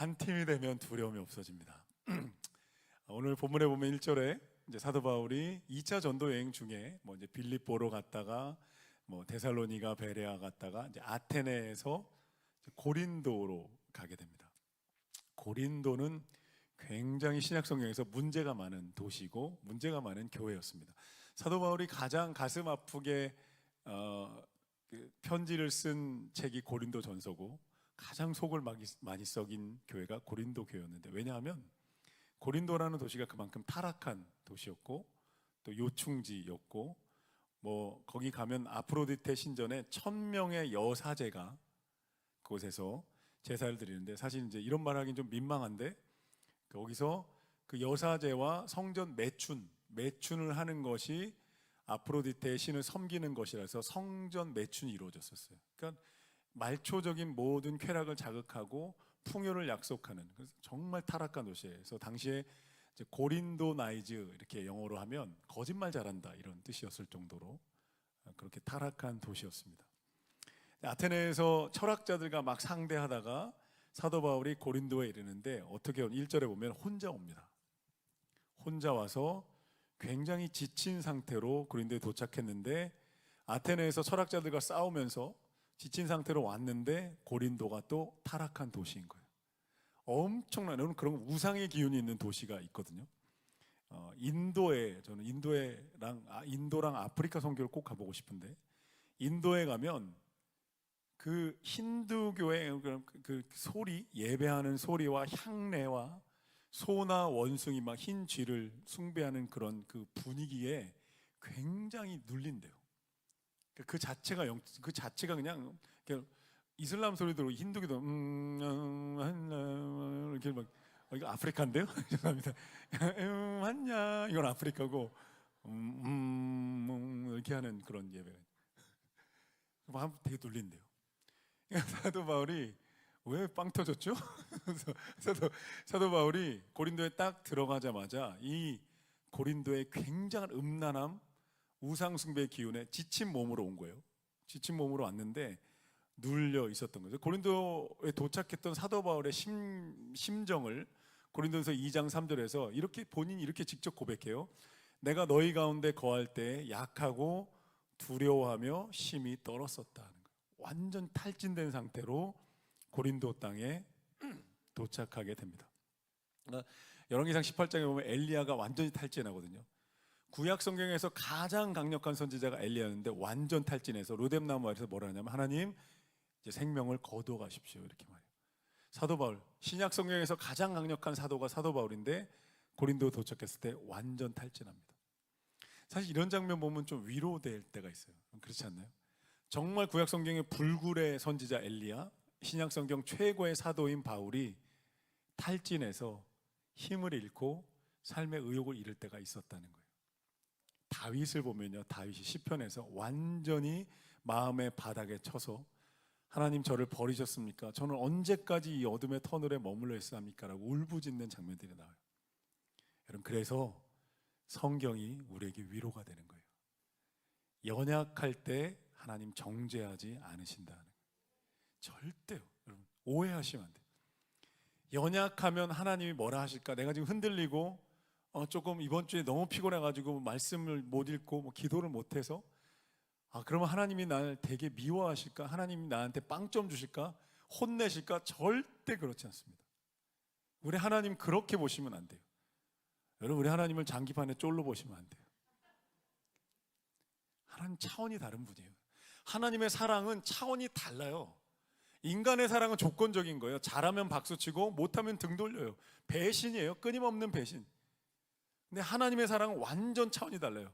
한 팀이 되면 두려움이 없어집니다. 오늘 본문에 보면 1절에 이제 사도 바울이 2차 전도 여행 중에 이제 빌립보로 갔다가 데살로니가, 베레아 갔다가 이제 아테네에서 고린도로 가게 됩니다. 고린도는 굉장히 신약 성경에서 문제가 많은 도시고 문제가 많은 교회였습니다. 사도 바울이 가장 가슴 아프게 그 편지를 쓴 책이 고린도 전서고 가장 속을 많이 썩인 교회가 고린도 교회였는데, 왜냐하면 고린도라는 도시가 그만큼 타락한 도시였고 또 요충지였고 거기 가면 아프로디테 신전에 1000명의 여사제가 그곳에서 제사를 드리는데, 사실 이제 이런 말 하긴 좀 민망한데 거기서 그 여사제와 성전 매춘을 하는 것이 아프로디테의 신을 섬기는 것이라서 성전 매춘이 이루어졌었어요. 그러니까 말초적인 모든 쾌락을 자극하고 풍요를 약속하는, 그래서 정말 타락한 도시에서 당시에 이제 고린도나이즈 이렇게 영어로 하면 거짓말 잘한다 이런 뜻이었을 정도로 그렇게 타락한 도시였습니다. 아테네에서 철학자들과 막 상대하다가 사도 바울이 고린도에 이르는데 어떻게 1절에 보면 혼자 옵니다. 혼자 와서 굉장히 지친 상태로 고린도에 도착했는데, 아테네에서 철학자들과 싸우면서 지친 상태로 왔는데 고린도가 또 타락한 도시인 거예요. 엄청난 그런 우상의 기운이 있는 도시가 있거든요. 저는 인도랑 아프리카 선교를 꼭 가보고 싶은데, 인도에 가면 그 힌두교의 그 소리, 예배하는 소리와 향내와 소나 원숭이 막 흰 쥐를 숭배하는 그런 그 분위기에 굉장히 눌린대요. 그 자체가 그냥 이슬람 소리 들고 힌두교도 이렇게 막 이거 아프리카인데요? 죄송합니다. 한냐 이건 아프리카고 이렇게 하는 그런 예배. 되게 눌린대요. 사도 바울이 왜 빵 터졌죠? 사도 바울이 고린도에 딱 들어가자마자 이 고린도의 굉장한 음란함, 우상 숭배의 기운에 지친 몸으로 온 거예요. 지친 몸으로 왔는데 눌려 있었던 거죠. 고린도에 도착했던 사도 바울의 심정을 고린도서 2장 3절에서 본인이 이렇게 직접 고백해요. 내가 너희 가운데 거할 때 약하고 두려워하며 심히 떨었었다. 완전 탈진된 상태로 고린도 땅에 도착하게 됩니다. 열왕기상 18장에 보면 엘리야가 완전히 탈진하거든요. 구약 성경에서 가장 강력한 선지자가 엘리야였는데 완전 탈진해서 로뎀나무 아래서 뭐라 하냐면 하나님 이제 생명을 거둬 가십시오 이렇게 말해요. 사도 바울, 신약 성경에서 가장 강력한 사도가 사도 바울인데 고린도 도착했을 때 완전 탈진합니다. 사실 이런 장면 보면 좀 위로될 때가 있어요. 그렇지 않나요? 정말 구약 성경의 불굴의 선지자 엘리야, 신약 성경 최고의 사도인 바울이 탈진해서 힘을 잃고 삶의 의욕을 잃을 때가 있었다는 거예요. 다윗을 보면요, 다윗이 시편에서 완전히 마음의 바닥에 쳐서 하나님 저를 버리셨습니까? 저는 언제까지 이 어둠의 터널에 머물러 있어야 합니까? 라고 울부짖는 장면들이 나와요. 여러분, 그래서 성경이 우리에게 위로가 되는 거예요. 연약할 때 하나님 정죄하지 않으신다는 거예요. 절대요. 여러분, 오해하시면 안 돼요. 연약하면 하나님이 뭐라 하실까? 내가 지금 흔들리고 조금 이번 주에 너무 피곤해가지고 말씀을 못 읽고 기도를 못해서 그러면 하나님이 나를 되게 미워하실까? 하나님이 나한테 빵점 주실까? 혼내실까? 절대 그렇지 않습니다. 우리 하나님 그렇게 보시면 안 돼요. 여러분, 우리 하나님을 장기판에 쫄로 보시면 안 돼요. 하나님 차원이 다른 분이에요. 하나님의 사랑은 차원이 달라요. 인간의 사랑은 조건적인 거예요. 잘하면 박수치고 못하면 등 돌려요. 배신이에요. 끊임없는 배신. 근데 하나님의 사랑은 완전 차원이 달라요.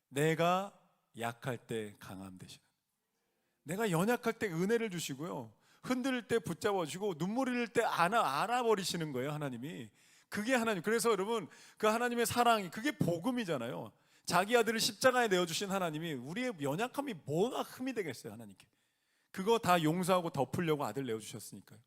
내가 약할 때 강함 되시는, 내가 연약할 때 은혜를 주시고요, 흔들릴 때 붙잡아 주시고 눈물 흘릴 때 안아버리시는 거예요. 하나님이. 그게 하나님. 그래서 여러분, 그 하나님의 사랑이 그게 복음이잖아요. 자기 아들을 십자가에 내어주신 하나님이 우리의 연약함이 뭐가 흠이 되겠어요. 하나님께 그거 다 용서하고 덮으려고 아들 내어주셨으니까요.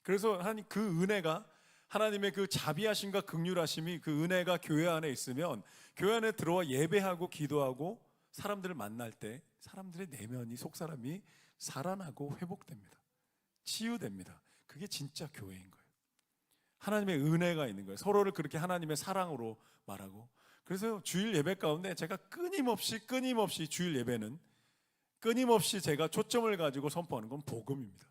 그래서 하나님 그 은혜가, 하나님의 그 자비하심과 긍휼하심이, 그 은혜가 교회 안에 있으면 교회 안에 들어와 예배하고 기도하고 사람들을 만날 때 사람들의 내면이, 속사람이 살아나고 회복됩니다. 치유됩니다. 그게 진짜 교회인 거예요. 하나님의 은혜가 있는 거예요. 서로를 그렇게 하나님의 사랑으로 말하고. 그래서 주일 예배 가운데 제가 끊임없이 주일 예배는 끊임없이 제가 초점을 가지고 선포하는 건 복음입니다.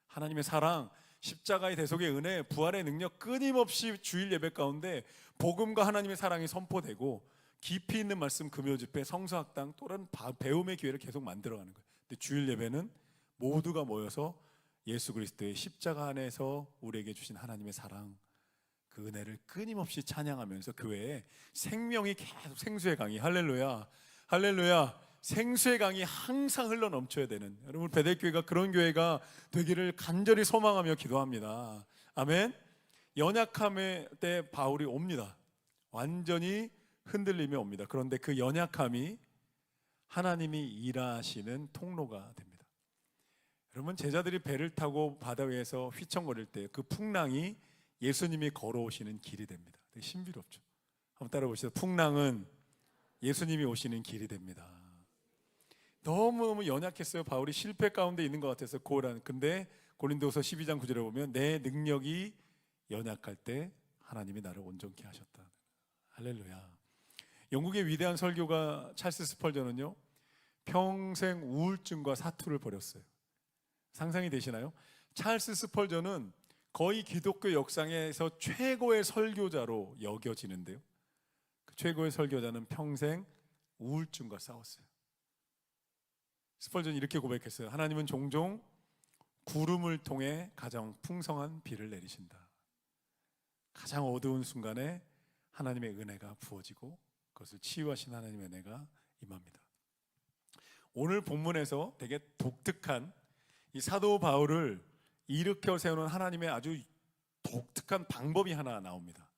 하나님의 사랑, 십자가의 대속의 은혜, 부활의 능력, 끊임없이 주일 예배 가운데 복음과 하나님의 사랑이 선포되고, 깊이 있는 말씀 금요 집회, 성서학당 또는 배움의 기회를 계속 만들어가는 거예요. 근데 주일 예배는 모두가 모여서 예수 그리스도의 십자가 안에서 우리에게 주신 하나님의 사랑, 그 은혜를 끊임없이 찬양하면서 교회에 생명이 계속, 생수의 강이, 할렐루야, 할렐루야, 생수의 강이 항상 흘러 넘쳐야 되는, 여러분 베델교회가 그런 교회가 되기를 간절히 소망하며 기도합니다. 아멘. 연약함의 때 바울이 옵니다. 완전히 흔들리며 옵니다. 그런데 그 연약함이 하나님이 일하시는 통로가 됩니다. 여러분, 제자들이 배를 타고 바다 위에서 휘청거릴 때 그 풍랑이 예수님이 걸어오시는 길이 됩니다. 되게 신비롭죠. 한번 따라 보시죠. 풍랑은 예수님이 오시는 길이 됩니다. 너무너무 연약했어요. 바울이 실패 가운데 있는 것 같아서 근데 고린도서 12장 9절에 보면 내 능력이 연약할 때 하나님이 나를 온전케 하셨다. 할렐루야. 영국의 위대한 설교가 찰스 스펄전은요, 평생 우울증과 사투를 벌였어요. 상상이 되시나요? 찰스 스펄전은 거의 기독교 역사에서 최고의 설교자로 여겨지는데요, 그 최고의 설교자는 평생 우울증과 싸웠어요. 스펄전이 이렇게 고백했어요. 하나님은 종종 구름을 통해 가장 풍성한 비를 내리신다. 가장 어두운 순간에 하나님의 은혜가 부어지고 그것을 치유하신 하나님의 은혜가 임합니다. 오늘 본문에서 되게 독특한 이 사도 바울을 일으켜 세우는 하나님의 아주 독특한 방법이 하나 나옵니다.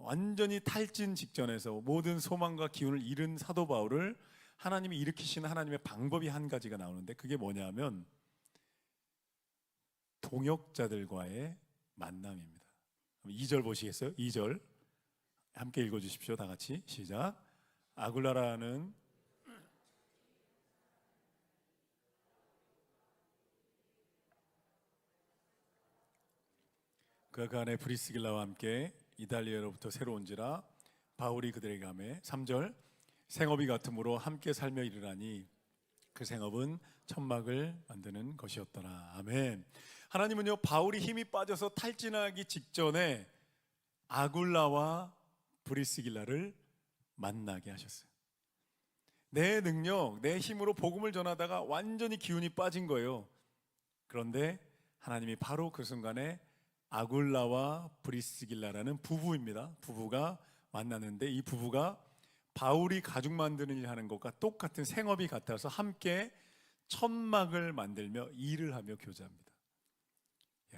완전히 탈진 직전에서 모든 소망과 기운을 잃은 사도 바울을 하나님이 일으키시는 하나님의 방법이 한 가지가 나오는데, 그게 뭐냐면 동역자들과의 만남입니다. 2절 보시겠어요? 2절 함께 읽어주십시오. 다 같이 시작. 아굴라라는 그 안에 브리스길라와 함께 이달리아로부터 새로 온지라 바울이 그들에게 가매. 3절 생업이 같으므로 함께 살며 일하니 그 생업은 천막을 만드는 것이었더라. 아멘. 하나님은요, 바울이 힘이 빠져서 탈진하기 직전에 아굴라와 브리스길라를 만나게 하셨어요. 내 능력, 내 힘으로 복음을 전하다가 완전히 기운이 빠진 거예요. 그런데 하나님이 바로 그 순간에 아굴라와 브리스길라라는 부부입니다. 부부가 만났는데 이 부부가 바울이 가죽 만드는 일 하는 것과 똑같은 생업이 같아서 함께 천막을 만들며 일을 하며 교제합니다.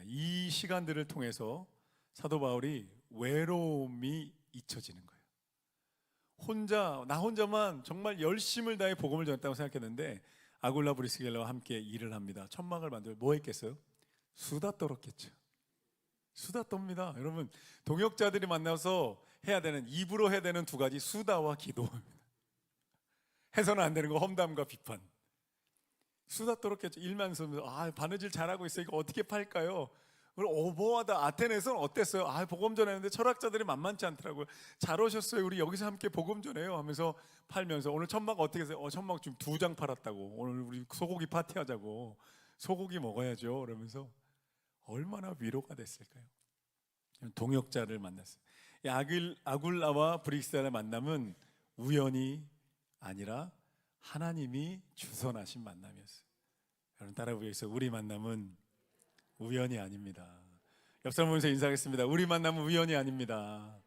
이 시간들을 통해서 사도 바울이 외로움이 잊혀지는 거예요. 나 혼자만 정말 열심을 다해 복음을 전했다고 생각했는데 아굴라 브리스길라와 함께 일을 합니다. 천막을 만들고 뭐 했겠어요? 수다 떨었겠죠. 수다 떱니다. 여러분, 동역자들이 만나서 해야 되는, 입으로 해야 되는 두 가지, 수다와 기도입니다. 해서는 안 되는 거 험담과 비판. 수다 떨었겠죠. 일면서 바느질 잘하고 있어, 이거 어떻게 팔까요? 오버하다. 아테네에서는 어땠어요? 복음 전했는데 철학자들이 만만치 않더라고요. 잘 오셨어요. 우리 여기서 함께 복음 전해요 하면서 팔면서, 오늘 천막 어떻게 했어요? 천막 지금 2장 팔았다고. 오늘 우리 소고기 파티하자고. 소고기 먹어야죠. 그러면서 얼마나 위로가 됐을까요? 동역자를 만났어요. 아굴라와 브리스길라의 만남은 우연이 아니라 하나님이 주선하신 만남이었어요. 여러분 따라 보겠어요. 우리 만남은 우연이 아닙니다. 옆 사람 보면서 인사하겠습니다. 우리 만남은 우연이 아닙니다.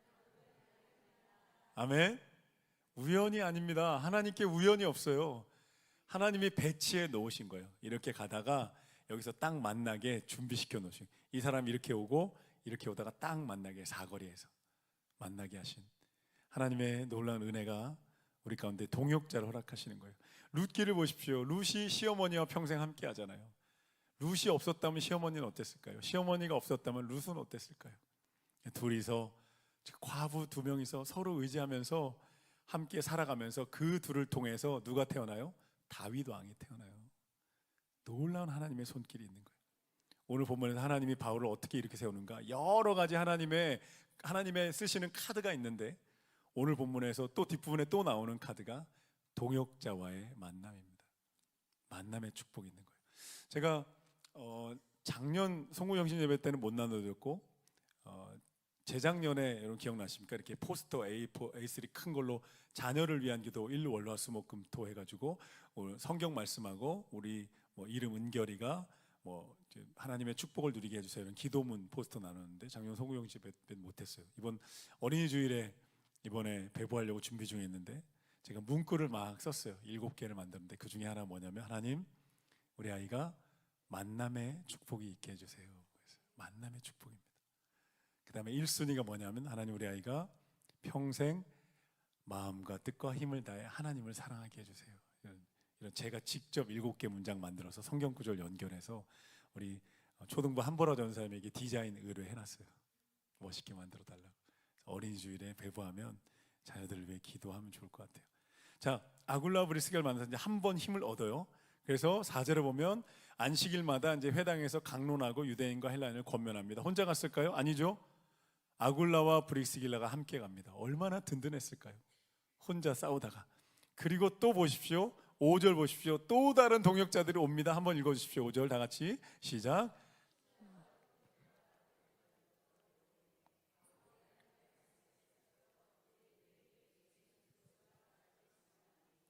아멘. 우연이 아닙니다. 하나님께 우연이 없어요. 하나님이 배치해 놓으신 거예요. 이렇게 가다가 여기서 딱 만나게 준비시켜 놓으신, 이 사람이 이렇게 오고 이렇게 오다가 딱 만나게, 사거리에서 만나게 하신 하나님의 놀라운 은혜가 우리 가운데 동역자를 허락하시는 거예요. 룻기를 보십시오. 룻이 시어머니와 평생 함께 하잖아요. 룻이 없었다면 시어머니는 어땠을까요? 시어머니가 없었다면 룻은 어땠을까요? 둘이서, 과부 2명이서 서로 의지하면서 함께 살아가면서 그 둘을 통해서 누가 태어나요? 다윗 왕이 태어나요. 놀라운 하나님의 손길이 있는 거예요. 오늘 본문에서 하나님이 바울을 어떻게 이렇게 세우는가, 여러 가지 하나님의 쓰시는 카드가 있는데, 오늘 본문에서 또 뒷부분에 또 나오는 카드가 동역자와의 만남입니다. 만남의 축복이 있는 거예요. 제가 작년 송구영신 예배 때는 못 나눠드렸고, 재작년에 여러분 기억나십니까? 이렇게 포스터 A4, A3 큰 걸로 자녀를 위한 기도 일, 월, 화, 수, 목, 금, 토 해가지고 오늘 성경 말씀하고 우리 이름 은결이가 하나님의 축복을 누리게 해주세요, 이런 기도문 포스터 나눴는데 작년 송구영신 예배 때 못했어요. 이번 어린이 주일에 이번에 배부하려고 준비 중에 있는데 제가 문구를 막 썼어요. 7개를 만들었는데 그 중에 하나 뭐냐면, 하나님, 우리 아이가 만남의 축복이 있게 해주세요. 그래서 만남의 축복입니다. 그 다음에 1순위가 뭐냐면, 하나님, 우리 아이가 평생 마음과 뜻과 힘을 다해 하나님을 사랑하게 해주세요. 이런 제가 직접 7개 문장 만들어서 성경 구절 연결해서 우리 초등부 한보라 전사님에게 디자인 의뢰해놨어요. 멋있게 만들어 달라고. 어린이 주일에 배부하면 자녀들을 위해 기도하면 좋을 것 같아요. 자, 아굴라 브리스기를 만나서 이제 한 번 힘을 얻어요. 그래서 4절에 보면 안식일마다 이제 회당에서 강론하고 유대인과 헬라인을 권면합니다. 혼자 갔을까요? 아니죠. 아굴라와 브리스길라가 함께 갑니다. 얼마나 든든했을까요? 혼자 싸우다가. 그리고 또 보십시오. 5절 보십시오. 또 다른 동역자들이 옵니다. 한번 읽어주십시오. 5절 다 같이 시작.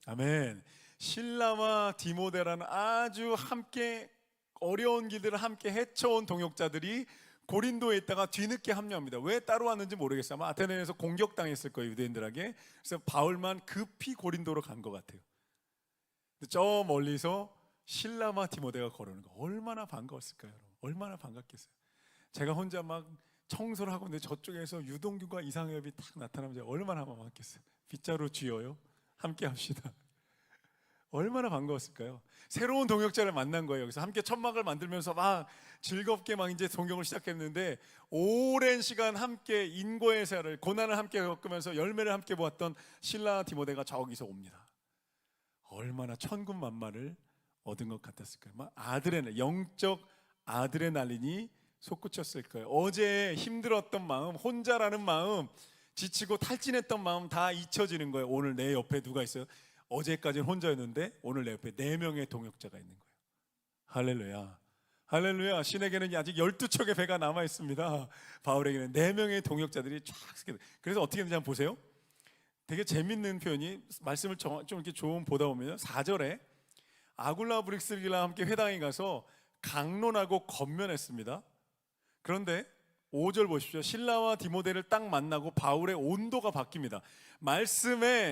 아멘. 실라와 디모데라는 아주 함께 어려운 길들을 함께 헤쳐온 동역자들이 고린도에 있다가 뒤늦게 합류합니다. 왜 따로 왔는지 모르겠어요. 아마 아테네에서 공격당했을 거예요, 유대인들에게. 그래서 바울만 급히 고린도로 간 것 같아요. 저 멀리서 실라와 디모데가 걸어오는 거 얼마나 반가웠을까요? 얼마나 반갑겠어요. 제가 혼자 막 청소를 하고 있는데 저쪽에서 유동규가 이상엽이 딱 나타나면 제가 얼마나 반갑겠어요. 빗자루 쥐어요. 함께 합시다. 얼마나 반가웠을까요? 새로운 동역자를 만난 거예요. 그래서 함께 천막을 만들면서 막 즐겁게 막 이제 동역을 시작했는데, 오랜 시간 함께 인고의 생활을, 고난을 함께 겪으면서 열매를 함께 보았던 실라 디모데가 저기서 옵니다. 얼마나 천군만마를 얻은 것 같았을까요? 막 영적 아드레날린이 솟구쳤을 거예요. 어제 힘들었던 마음, 혼자라는 마음, 지치고 탈진했던 마음 다 잊혀지는 거예요. 오늘 내 옆에 누가 있어요? 어제까지는 혼자였는데 오늘 내 옆에 4명의 동역자가 있는 거예요. 할렐루야. 할렐루야. 신에게는 아직 12척의 배가 남아 있습니다. 바울에게는 4명의 동역자들이 쫙. 그래서 어떻게 되는지 한번 보세요. 되게 재밌는 표현이, 말씀을 좀 이렇게 좀 보다 보면 4절에 아굴라 브릭스길라 함께 회당에 가서 강론하고 권면했습니다. 그런데 5절 보십시오. 실라와 디모데를 딱 만나고 바울의 온도가 바뀝니다.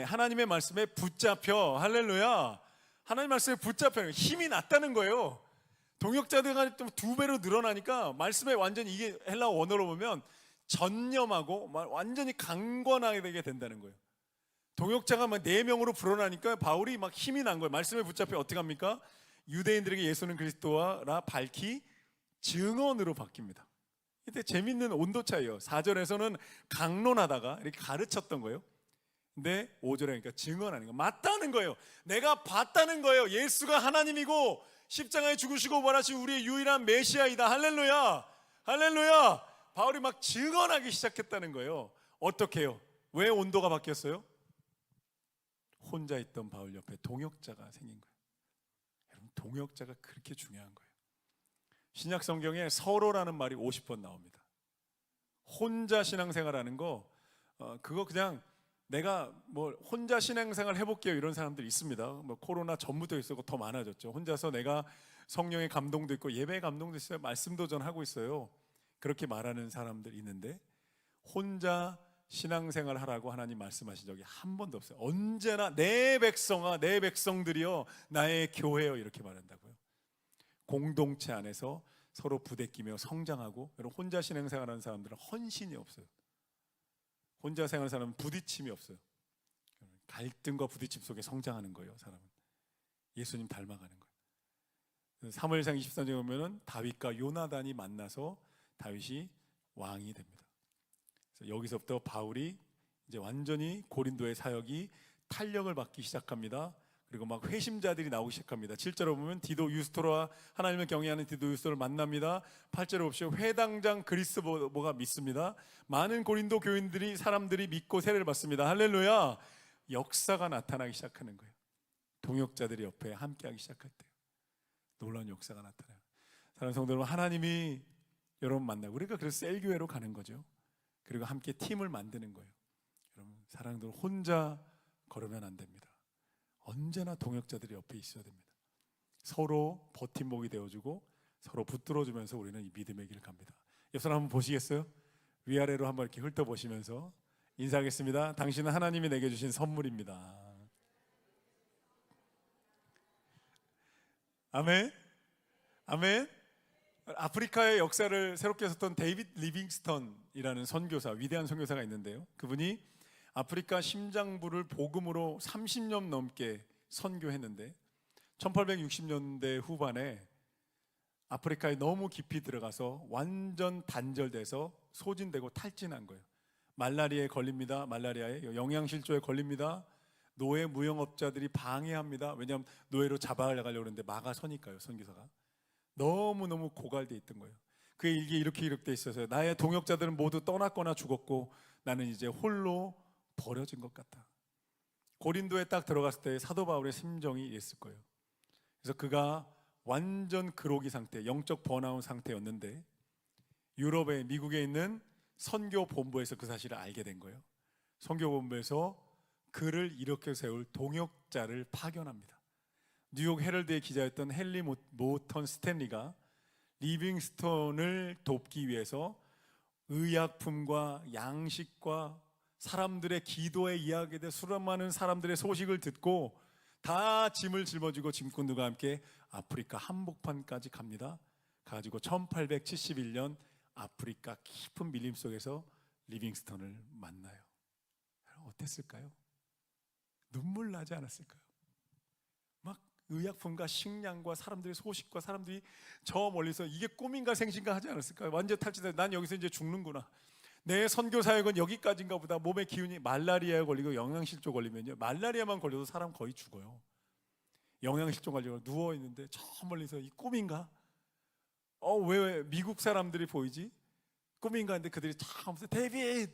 하나님의 말씀에 붙잡혀. 할렐루야. 하나님 말씀에 붙잡혀 힘이 났다는 거예요. 동역자들이 2배로 늘어나니까 말씀에 완전히, 이게 헬라어 원어로 보면 전념하고 완전히 강권하게 되게 된다는 거예요. 동역자가 막 4명으로 불어나니까 바울이 막 힘이 난 거예요. 말씀에 붙잡혀 어떻게 합니까? 유대인들에게 예수는 그리스도라 밝히 증언으로 바뀝니다. 이때 재밌는 온도 차이예요. 4절에서는 강론하다가 이렇게 가르쳤던 거예요. 근데 5절에 그러니까 증언하는 거, 맞다는 거예요. 내가 봤다는 거예요. 예수가 하나님이고 십자가에 죽으시고 부활하신 우리의 유일한 메시아이다. 할렐루야. 할렐루야. 바울이 막 증언하기 시작했다는 거예요. 어떻게 해요? 왜 온도가 바뀌었어요? 혼자 있던 바울 옆에 동역자가 생긴 거예요. 여러분, 동역자가 그렇게 중요한 거예요. 신약 성경에 서로라는 말이 50번 나옵니다. 혼자 신앙생활하는 거, 그거 그냥 내가 혼자 신앙생활 해볼게요 이런 사람들 있습니다. 코로나 전부터 있었고 더 많아졌죠. 혼자서 내가 성령의 감동도 있고 예배의 감동도 있어요. 말씀도 전하고 있어요. 그렇게 말하는 사람들 있는데, 혼자 신앙생활 하라고 하나님 말씀하신 적이 한 번도 없어요. 언제나 내 백성아, 내 백성들이여 나의 교회여, 이렇게 말한다고요. 공동체 안에서 서로 부대끼며 성장하고. 여러분, 혼자 신앙생활하는 사람들은 헌신이 없어요. 혼자 생활하는 사람은 부딪힘이 없어요. 갈등과 부딪힘 속에 성장하는 거예요. 사람은 예수님 닮아가는 거예요. 사무엘상 23장에 보면은 다윗과 요나단이 만나서 다윗이 왕이 됩니다. 그래서 여기서부터 바울이 이제 완전히 고린도의 사역이 탄력을 받기 시작합니다. 그리고 막 회심자들이 나오기 시작합니다. 7절에 보면 디도 유스토라, 하나님을 경외하는 디도 유스토를 만납니다. 8절에 봅시다. 회당장 그리스도가 믿습니다. 많은 고린도 교인들이 사람들이 믿고 세례를 받습니다. 할렐루야. 역사가 나타나기 시작하는 거예요. 동역자들이 옆에 함께하기 시작할 때 놀라운 역사가 나타나요. 사랑하는 성도 여러분, 하나님이 여러분 만나고, 우리가 그래서 셀교회로 가는 거죠. 그리고 함께 팀을 만드는 거예요. 여러분, 사랑들 혼자 걸으면 안 됩니다. 언제나 동역자들이 옆에 있어야 됩니다. 서로 버팀목이 되어주고 서로 붙들어주면서 우리는 이 믿음의 길을 갑니다. 옆 사람 한번 보시겠어요? 위아래로 한번 이렇게 훑어보시면서 인사하겠습니다. 당신은 하나님이 내게 주신 선물입니다. 아멘. 아멘. 아프리카의 역사를 새롭게 썼던 데이빗 리빙스턴이라는 선교사, 위대한 선교사가 있는데요. 그분이 아프리카 심장부를 복음으로 30년 넘게 선교했는데 1860년대 후반에 아프리카에 너무 깊이 들어가서 완전 단절돼서 소진되고 탈진한 거예요. 말라리아에 걸립니다. 말라리아에 영양실조에 걸립니다. 노예 무용업자들이 방해합니다. 왜냐하면 노예로 잡아가려고 그러는데 막아서니까요. 선교사가 너무너무 고갈돼 있던 거예요. 그의 일기에 이렇게 기록돼 있어서 나의 동역자들은 모두 떠났거나 죽었고 나는 이제 홀로 버려진 것 같다. 고린도에 딱 들어갔을 때 사도 바울의 심정이 이랬을 거예요. 그래서 그가 완전 그로기 상태, 영적 번아웃 상태였는데 유럽에, 미국에 있는 선교 본부에서 그 사실을 알게 된 거예요. 선교 본부에서 그를 일으켜 세울 동역자를 파견합니다. 뉴욕 헤럴드의 기자였던 헨리 모턴 스탠리가 리빙스턴을 돕기 위해서 의약품과 양식과 사람들의 기도에 이야기돼 수많은 사람들의 소식을 듣고 다 짐을 짊어지고 짐꾼들과 함께 아프리카 한복판까지 갑니다. 가지고 1871년 아프리카 깊은 밀림 속에서 리빙스턴을 만나요. 어땠을까요? 눈물 나지 않았을까요? 막 의약품과 식량과 사람들의 소식과 사람들이 저 멀리서 이게 꿈인가 생신가 하지 않았을까요? 완전 탈진해. 난 여기서 이제 죽는구나. 내 선교 사역은 여기까지인가 보다. 몸의 기운이 말라리아에 걸리고 영양실조 걸리면요, 말라리아만 걸려도 사람 거의 죽어요. 영양실조 걸리고 누워 있는데 저 멀리서 이 꿈인가? 왜 미국 사람들이 보이지? 꿈인가 했는데 그들이 참 하면서 데이빗,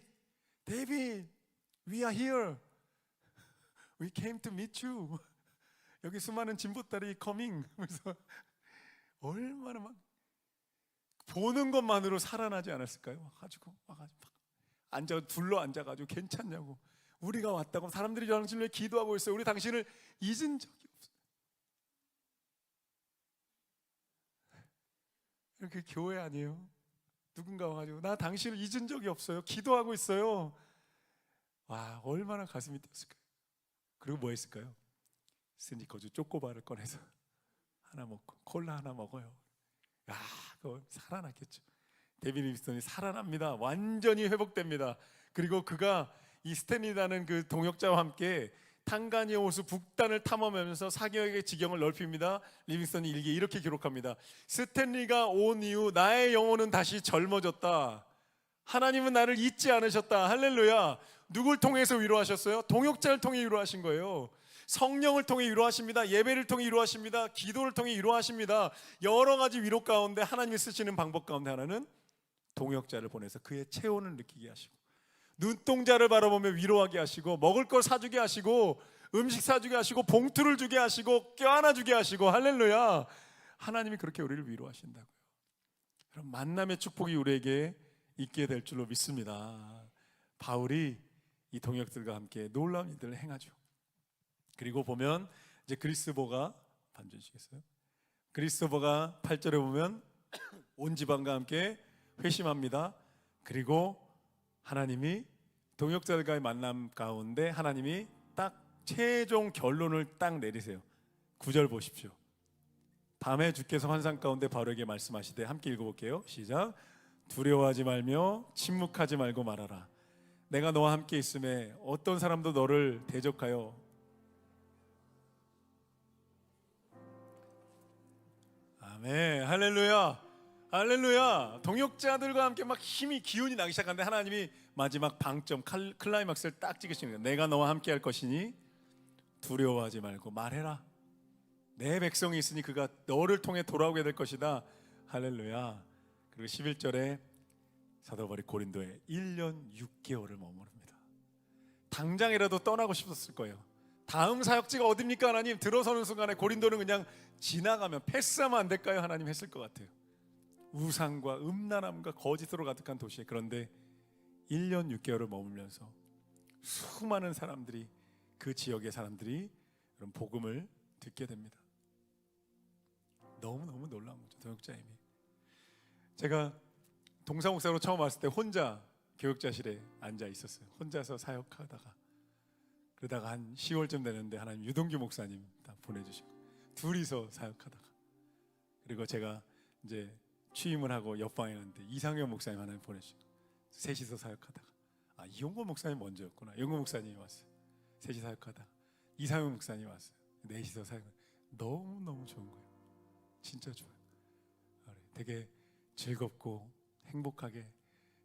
we are here. We came to meet you. 여기 수많은 진보딸이 coming. 그래서 얼마나 막 보는 것만으로 살아나지 않았을까요? 와가지고 둘러 앉아가지고 괜찮냐고, 우리가 왔다고, 사람들이 당신을 위해 기도하고 있어요. 우리 당신을 잊은 적이 없어요. 이렇게 교회 아니에요? 누군가 와가지고 나 당신을 잊은 적이 없어요. 기도하고 있어요. 와, 얼마나 가슴이 뛰었을까요? 그리고 뭐 했을까요? 스니커즈 초코바를 꺼내서 하나 먹고 콜라 하나 먹어요. 그거 살아났겠죠. 데이빗 리빙스턴이 살아납니다. 완전히 회복됩니다. 그리고 그가 이 스탠리라는 그 동역자와 함께 탄가니아 호수 북단을 탐험하면서 사역의 지경을 넓힙니다. 리빙스턴이 일기에 이렇게 기록합니다. 스탠리가 온 이후 나의 영혼은 다시 젊어졌다. 하나님은 나를 잊지 않으셨다. 할렐루야. 누굴 통해서 위로하셨어요? 동역자를 통해 위로하신 거예요. 성령을 통해 위로하십니다. 예배를 통해 위로하십니다. 기도를 통해 위로하십니다. 여러 가지 위로 가운데 하나님이 쓰시는 방법 가운데 하나는 동역자를 보내서 그의 체온을 느끼게 하시고, 눈동자를 바라보며 위로하게 하시고, 먹을 걸 사주게 하시고, 음식 사주게 하시고, 봉투를 주게 하시고, 껴안아주게 하시고. 할렐루야. 하나님이 그렇게 우리를 위로하신다고요. 그럼 만남의 축복이 우리에게 있게 될 줄로 믿습니다. 바울이 이 동역들과 함께 놀라운 일들을 행하죠. 그리고 보면 이제 그리스도가 반주해 주시겠어요? 그리스도가 8절에 보면 온 지방과 함께 회심합니다. 그리고 하나님이 동역자들과의 만남 가운데 하나님이 딱 최종 결론을 딱 내리세요. 9절 보십시오. 밤에 주께서 환상 가운데 바로에게 말씀하시되, 함께 읽어볼게요. 시작. 두려워하지 말며 침묵하지 말고 말하라. 내가 너와 함께 있음에 어떤 사람도 너를 대적하여. 아멘. 할렐루야. 할렐루야. 동역자들과 함께 막 힘이, 기운이 나기 시작하는데 하나님이 마지막 방점, 클라이막스를 딱 찍으시는 거예요. 내가 너와 함께 할 것이니 두려워하지 말고 말해라. 내 백성이 있으니 그가 너를 통해 돌아오게 될 것이다. 할렐루야. 그리고 11절에 사도 바울이 고린도에 1년 6개월을 머무릅니다. 당장이라도 떠나고 싶었을 거예요. 다음 사역지가 어딥니까 하나님? 들어서는 순간에 고린도는 그냥 지나가면 패스하면 안 될까요 하나님? 했을 것 같아요. 우상과 음란함과 거짓으로 가득한 도시에. 그런데 1년 6개월을 머물면서 수많은 사람들이, 그 지역의 사람들이 그런 복음을 듣게 됩니다. 너무너무 놀라운 거죠. 동역자임이. 제가 동사 목사로 처음 왔을 때 혼자 교육자실에 앉아 있었어요. 혼자서 사역하다가, 그러다가 한 10월쯤 되는데 하나님 유동규 목사님 다 보내주시고 둘이서 사역하다가, 그리고 제가 이제 취임을 하고 옆방에 갔는데 이상현 목사님 하나님 보내주시고 셋이서 사역하다가, 이용건 목사님 먼저였구나. 이용건 목사님이 왔어요. 셋이 사역하다가 이상현 목사님 왔어요. 넷이서 사역. 너무너무 좋은 거예요. 진짜 좋아요. 되게 즐겁고 행복하게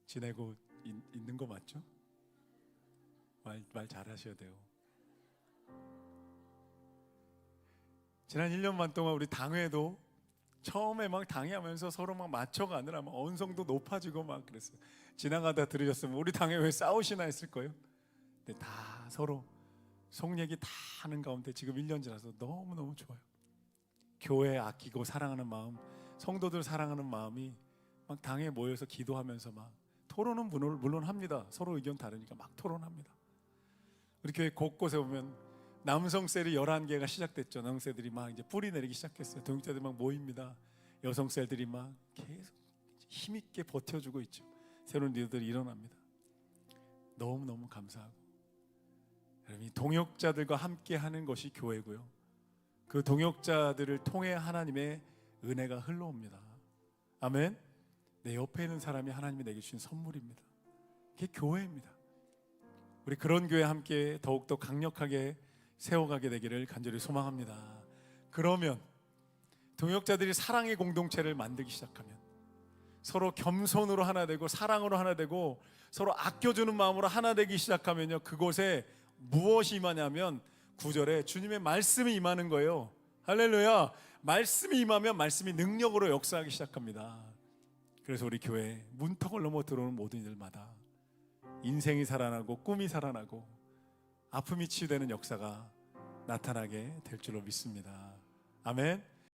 지내고 있는 거 맞죠? 말 잘하셔야 돼요. 지난 1년 반 동안 우리 당회도 처음에 막 당회하면서 서로 막 맞춰가느라 막 언성도 높아지고 막 그랬어요. 지나가다 들으셨으면 우리 당회 왜 싸우시나 했을 거예요. 근데 다 서로 속 얘기 다 하는 가운데 지금 1년 지나서 너무너무 좋아요. 교회 아끼고 사랑하는 마음, 성도들 사랑하는 마음이 막 당에 모여서 기도하면서 막 토론은 물론 합니다. 서로 의견 다르니까 막 토론합니다. 우리 교회 곳곳에 보면 남성 셀이 11개가 시작됐죠. 남성셀들이 막 이제 뿌리 내리기 시작했어요. 동역자들이 막 모입니다. 여성 셀들이 막 계속 힘있게 버텨주고 있죠. 새로운 리더들이 일어납니다. 너무너무 감사하고, 여러분, 동역자들과 함께 하는 것이 교회고요, 그 동역자들을 통해 하나님의 은혜가 흘러옵니다. 아멘. 내 옆에 있는 사람이 하나님이 내게 주신 선물입니다. 그게 교회입니다. 우리 그런 교회 함께 더욱더 강력하게 세워가게 되기를 간절히 소망합니다. 그러면 동역자들이 사랑의 공동체를 만들기 시작하면, 서로 겸손으로 하나 되고 사랑으로 하나 되고 서로 아껴주는 마음으로 하나 되기 시작하면요, 그곳에 무엇이 임하냐면 9절에 주님의 말씀이 임하는 거예요. 할렐루야. 말씀이 임하면 말씀이 능력으로 역사하기 시작합니다. 그래서 우리 교회 문턱을 넘어 들어오는 모든 이들마다 인생이 살아나고 꿈이 살아나고 아픔이 치유되는 역사가 나타나게 될 줄로 믿습니다. 아멘.